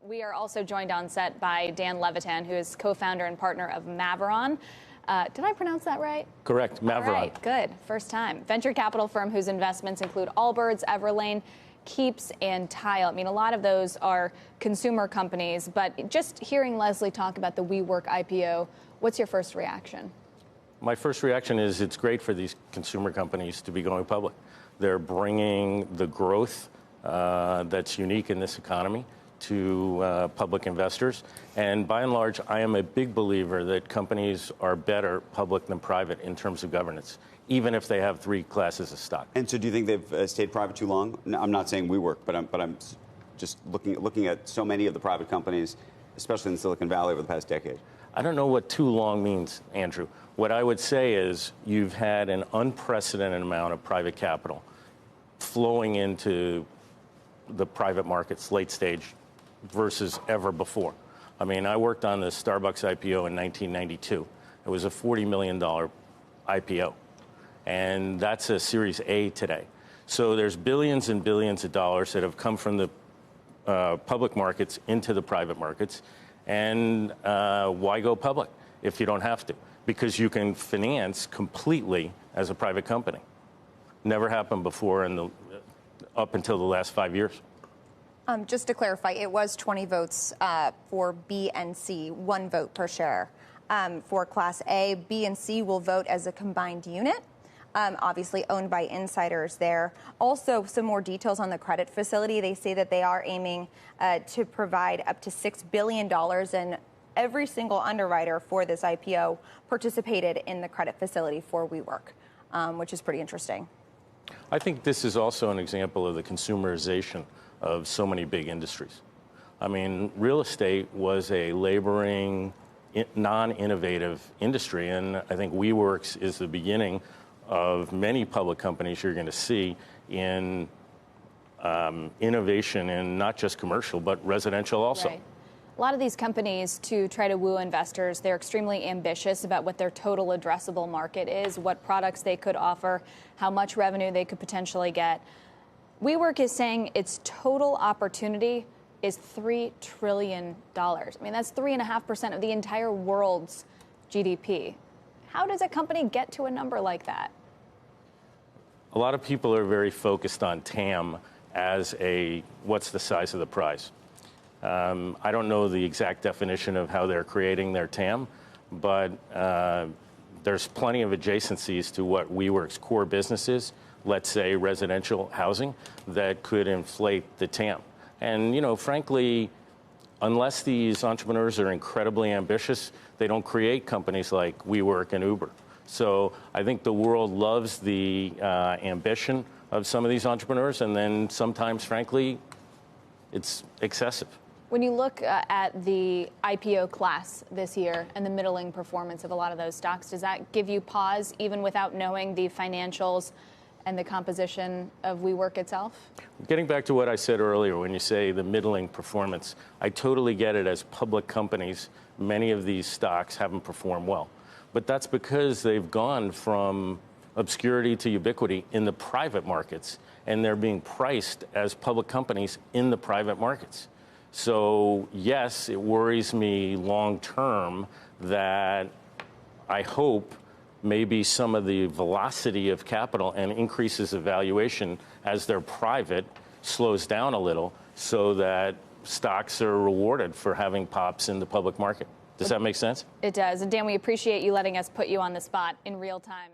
We are also joined on set by Dan Levitan, who is co-founder and partner of Maveron. Did I pronounce that right? Correct, Maveron. All right, good. First time. Venture capital firm whose investments include Allbirds, Everlane, Keeps, and Tile. I mean, a lot of those are consumer companies, but just hearing Leslie talk about the WeWork IPO, what's your first reaction? My first reaction is it's great for these consumer companies to be going public. They're bringing the growth that's unique in this economy to public investors. And by and large, I am a big believer that companies are better public than private in terms of governance, even if they have three classes of stock. And so do you think they've stayed private too long? No, I'm not saying WeWork, but I'm just looking at so many of the private companies, especially in Silicon Valley over the past decade. I don't know what too long means, Andrew. What I would say is you've had an unprecedented amount of private capital flowing into the private markets, late stage, versus ever before. I mean, I worked on the Starbucks IPO in 1992. It was a $40 million IPO, and that's a Series A today. So there's billions and billions of dollars that have come from the public markets into the private markets. And why go public if you don't have to? Because you can finance completely as a private company. Never happened before up until the last 5 years. Just to clarify, it was 20 votes for B and C, 1 vote per share. For Class A, B and C will vote as a combined unit, obviously owned by insiders there. Also, some more details on the credit facility. They say that they are aiming to provide up to $6 billion, and every single underwriter for this IPO participated in the credit facility for WeWork, which is pretty interesting. I think this is also an example of the consumerization of so many big industries. I mean, real estate was a laboring, non-innovative industry, and I think WeWork's is the beginning of many public companies you're going to see in innovation in not just commercial, but residential also. Right. A lot of these companies, to try to woo investors, they're extremely ambitious about what their total addressable market is, what products they could offer, how much revenue they could potentially get. WeWork is saying its total opportunity is $3 trillion. I mean, that's 3.5% of the entire world's GDP. How does a company get to a number like that? A lot of people are very focused on TAM as what's the size of the prize. I don't know the exact definition of how they're creating their TAM, but there's plenty of adjacencies to what WeWork's core business is, let's say residential housing, that could inflate the TAM. And, you know, frankly, unless these entrepreneurs are incredibly ambitious, they don't create companies like WeWork and Uber. So I think the world loves the ambition of some of these entrepreneurs, and then sometimes, frankly, it's excessive. When you look at the IPO class this year and the middling performance of a lot of those stocks, does that give you pause even without knowing the financials and the composition of WeWork itself? Getting back to what I said earlier, when you say the middling performance, I totally get it. As public companies, many of these stocks haven't performed well. But that's because they've gone from obscurity to ubiquity in the private markets, and they're being priced as public companies in the private markets. So yes, it worries me long term that I hope maybe some of the velocity of capital and increases of valuation as they're private slows down a little, so that stocks are rewarded for having pops in the public market. Does that make sense? It does. And Dan, we appreciate you letting us put you on the spot in real time.